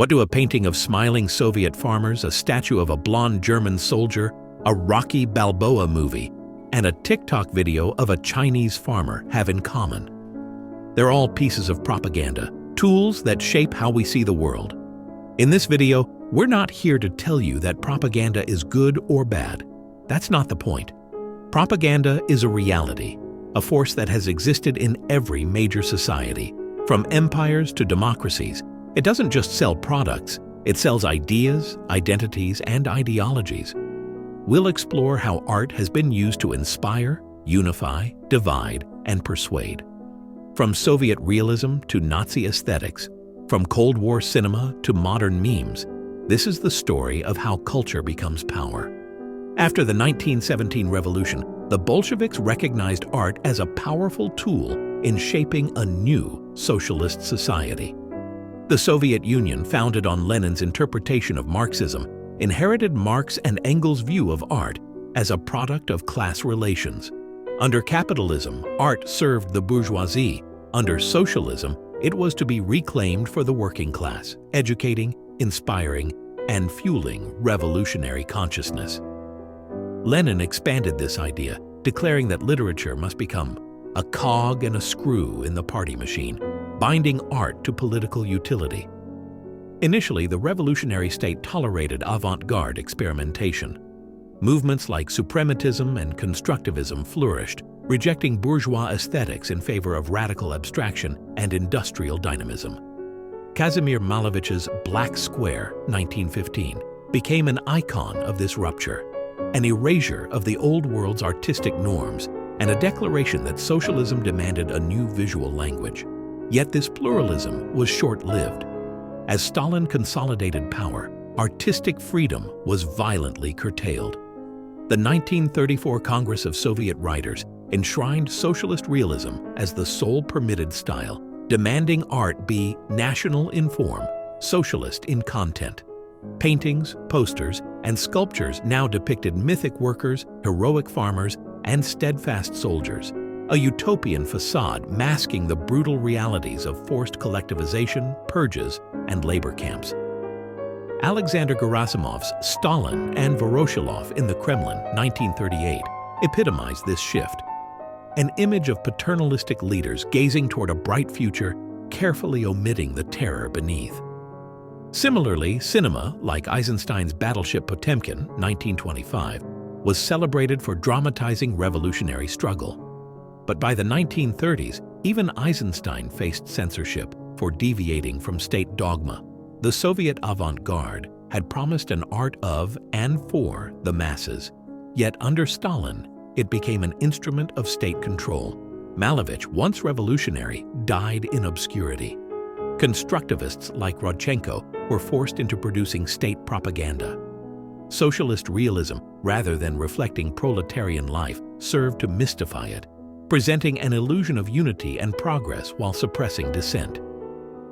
What do a painting of smiling Soviet farmers, a statue of a blonde German soldier, a Rocky Balboa movie, and a TikTok video of a Chinese farmer have in common? They're all pieces of propaganda, tools that shape how we see the world. In this video, we're not here to tell you that propaganda is good or bad. That's not the point. Propaganda is a reality, a force that has existed in every major society, from empires to democracies. It doesn't just sell products, it sells ideas, identities, and ideologies. We'll explore how art has been used to inspire, unify, divide, and persuade. From Soviet realism to Nazi aesthetics, from Cold War cinema to modern memes, this is the story of how culture becomes power. After the 1917 revolution, the Bolsheviks recognized art as a powerful tool in shaping a new socialist society. The Soviet Union, founded on Lenin's interpretation of Marxism, inherited Marx and Engels' view of art as a product of class relations. Under capitalism, art served the bourgeoisie. Under socialism, it was to be reclaimed for the working class, educating, inspiring, and fueling revolutionary consciousness. Lenin expanded this idea, declaring that literature must become a cog and a screw in the party machine, binding art to political utility. Initially, the revolutionary state tolerated avant-garde experimentation. Movements like suprematism and constructivism flourished, rejecting bourgeois aesthetics in favor of radical abstraction and industrial dynamism. Kazimir Malevich's Black Square, 1915, became an icon of this rupture, an erasure of the old world's artistic norms, and a declaration that socialism demanded a new visual language. Yet this pluralism was short-lived. As Stalin consolidated power, artistic freedom was violently curtailed. The 1934 Congress of Soviet Writers enshrined socialist realism as the sole permitted style, demanding art be national in form, socialist in content. Paintings, posters, and sculptures now depicted mythic workers, heroic farmers, and steadfast soldiers, a utopian facade masking the brutal realities of forced collectivization, purges, and labor camps. Alexander Gerasimov's Stalin and Voroshilov in the Kremlin, 1938, epitomized this shift. An image of paternalistic leaders gazing toward a bright future, carefully omitting the terror beneath. Similarly, cinema, like Eisenstein's Battleship Potemkin, 1925, was celebrated for dramatizing revolutionary struggle. But by the 1930s, even Eisenstein faced censorship for deviating from state dogma. The Soviet avant-garde had promised an art of and for the masses. Yet under Stalin, it became an instrument of state control. Malevich, once revolutionary, died in obscurity. Constructivists like Rodchenko were forced into producing state propaganda. Socialist realism, rather than reflecting proletarian life, served to mystify it, presenting an illusion of unity and progress while suppressing dissent.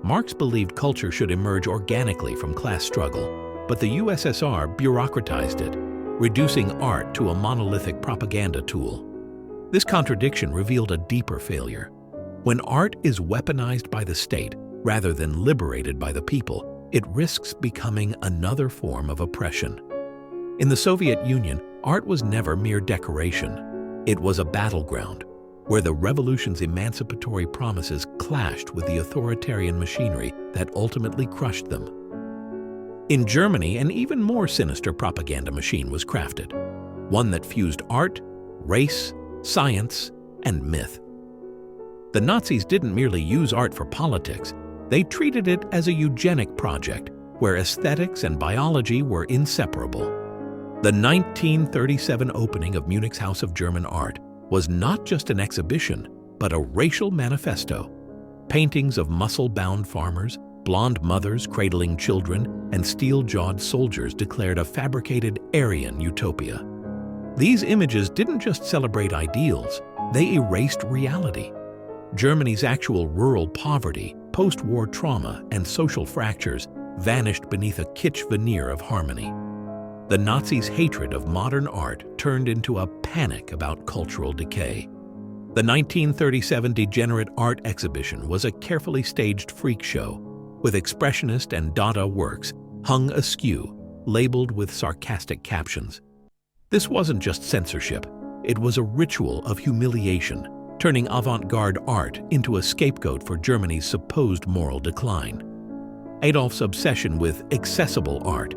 Marx believed culture should emerge organically from class struggle, but the USSR bureaucratized it, reducing art to a monolithic propaganda tool. This contradiction revealed a deeper failure. When art is weaponized by the state rather than liberated by the people, it risks becoming another form of oppression. In the Soviet Union, art was never mere decoration. It was a battleground, where the revolution's emancipatory promises clashed with the authoritarian machinery that ultimately crushed them. In Germany, an even more sinister propaganda machine was crafted, one that fused art, race, science, and myth. The Nazis didn't merely use art for politics, they treated it as a eugenic project where aesthetics and biology were inseparable. The 1937 opening of Munich's House of German Art was not just an exhibition, but a racial manifesto. Paintings of muscle-bound farmers, blonde mothers cradling children, and steel-jawed soldiers declared a fabricated Aryan utopia. These images didn't just celebrate ideals, they erased reality. Germany's actual rural poverty, post-war trauma, and social fractures vanished beneath a kitsch veneer of harmony. The Nazis' hatred of modern art turned into a panic about cultural decay. The 1937 Degenerate Art exhibition was a carefully staged freak show, with expressionist and Dada works hung askew, labeled with sarcastic captions. This wasn't just censorship, it was a ritual of humiliation, turning avant-garde art into a scapegoat for Germany's supposed moral decline. Adolf's obsession with accessible art,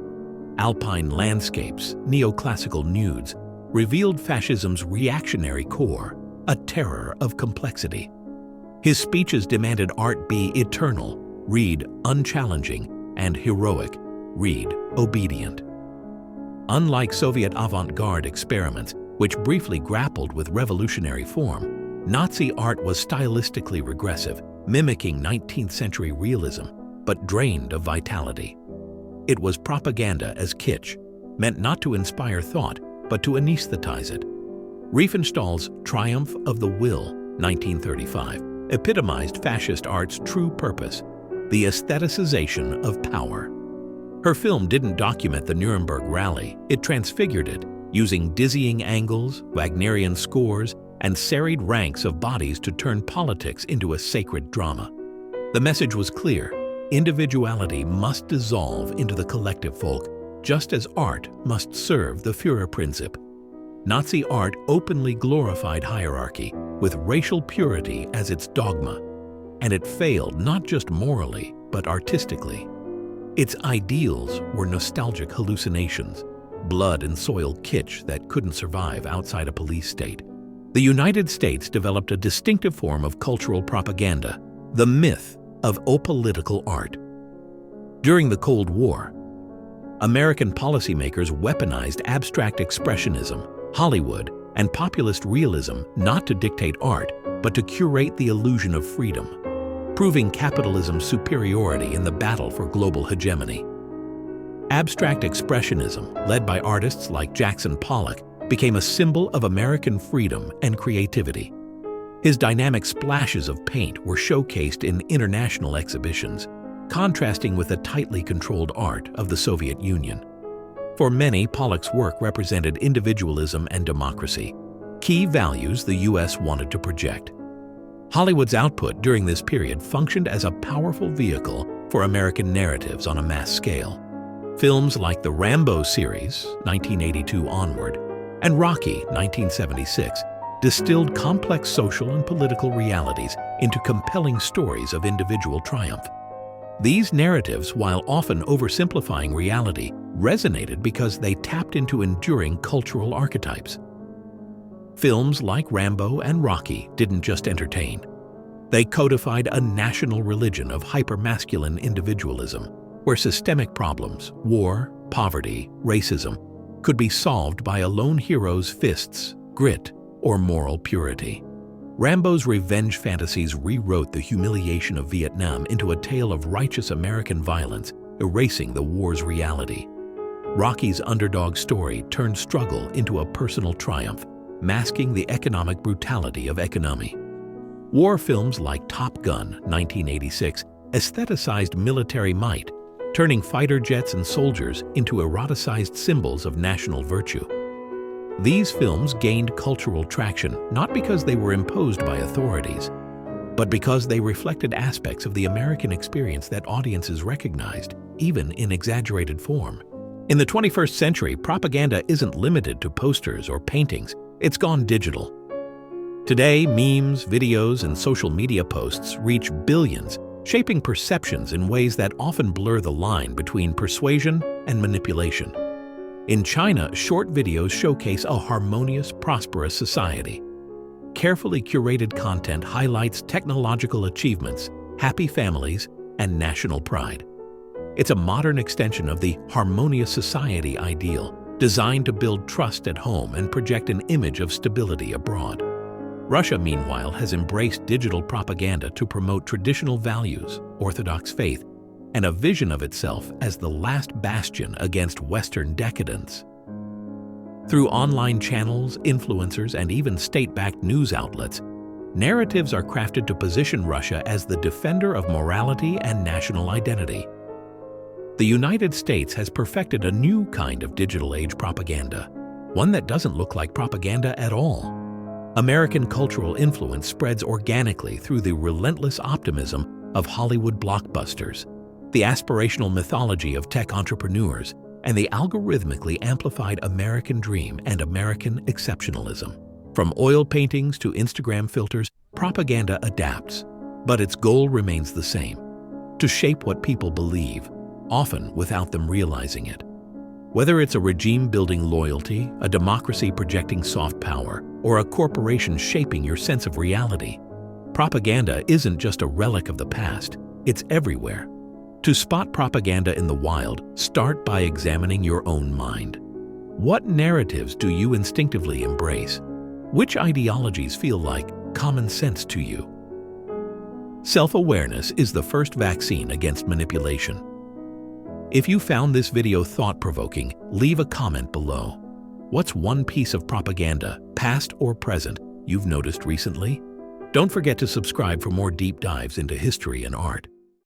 alpine landscapes, neoclassical nudes, revealed fascism's reactionary core, a terror of complexity. His speeches demanded art be eternal, read unchallenging, and heroic, read obedient. Unlike Soviet avant-garde experiments, which briefly grappled with revolutionary form, Nazi art was stylistically regressive, mimicking 19th-century realism, but drained of vitality. It was propaganda as kitsch, meant not to inspire thought, but to anesthetize it. Riefenstahl's Triumph of the Will, 1935, epitomized fascist art's true purpose, the aestheticization of power. Her film didn't document the Nuremberg rally, it transfigured it, using dizzying angles, Wagnerian scores, and serried ranks of bodies to turn politics into a sacred drama. The message was clear: individuality must dissolve into the collective folk, just as art must serve the Führerprinzip. Nazi art openly glorified hierarchy, with racial purity as its dogma, and it failed not just morally, but artistically. Its ideals were nostalgic hallucinations, blood and soil kitsch that couldn't survive outside a police state. The United States developed a distinctive form of cultural propaganda, the myth of apolitical art. During the Cold War, American policymakers weaponized abstract expressionism, Hollywood, and populist realism not to dictate art, but to curate the illusion of freedom, proving capitalism's superiority in the battle for global hegemony. Abstract expressionism, led by artists like Jackson Pollock, became a symbol of American freedom and creativity. His dynamic splashes of paint were showcased in international exhibitions, contrasting with the tightly controlled art of the Soviet Union. For many, Pollock's work represented individualism and democracy, key values the U.S. wanted to project. Hollywood's output during this period functioned as a powerful vehicle for American narratives on a mass scale. Films like the Rambo series, 1982 onward, and Rocky, 1976, distilled complex social and political realities into compelling stories of individual triumph. These narratives, while often oversimplifying reality, resonated because they tapped into enduring cultural archetypes. Films like Rambo and Rocky didn't just entertain. They codified a national religion of hypermasculine individualism, where systemic problems, war, poverty, racism, could be solved by a lone hero's fists, grit, or moral purity. Rambo's revenge fantasies rewrote the humiliation of Vietnam into a tale of righteous American violence, erasing the war's reality. Rocky's underdog story turned struggle into a personal triumph, masking the economic brutality of economy. War films like Top Gun, 1986, aestheticized military might, turning fighter jets and soldiers into eroticized symbols of national virtue. These films gained cultural traction not because they were imposed by authorities, but because they reflected aspects of the American experience that audiences recognized, even in exaggerated form. In the 21st century, propaganda isn't limited to posters or paintings, it's gone digital. Today, memes, videos, and social media posts reach billions, shaping perceptions in ways that often blur the line between persuasion and manipulation. In China, short videos showcase a harmonious, prosperous society. Carefully curated content highlights technological achievements, happy families, and national pride. It's a modern extension of the harmonious society ideal, designed to build trust at home and project an image of stability abroad. Russia, meanwhile, has embraced digital propaganda to promote traditional values, Orthodox faith, and a vision of itself as the last bastion against Western decadence. Through online channels, influencers, and even state-backed news outlets, narratives are crafted to position Russia as the defender of morality and national identity. The United States has perfected a new kind of digital age propaganda, one that doesn't look like propaganda at all. American cultural influence spreads organically through the relentless optimism of Hollywood blockbusters, the aspirational mythology of tech entrepreneurs, and the algorithmically amplified American dream and American exceptionalism. From oil paintings to Instagram filters, propaganda adapts, but its goal remains the same: to shape what people believe, often without them realizing it. Whether it's a regime building loyalty, a democracy projecting soft power, or a corporation shaping your sense of reality, propaganda isn't just a relic of the past, it's everywhere. To spot propaganda in the wild, start by examining your own mind. What narratives do you instinctively embrace? Which ideologies feel like common sense to you? Self-awareness is the first vaccine against manipulation. If you found this video thought-provoking, leave a comment below. What's one piece of propaganda, past or present, you've noticed recently? Don't forget to subscribe for more deep dives into history and art.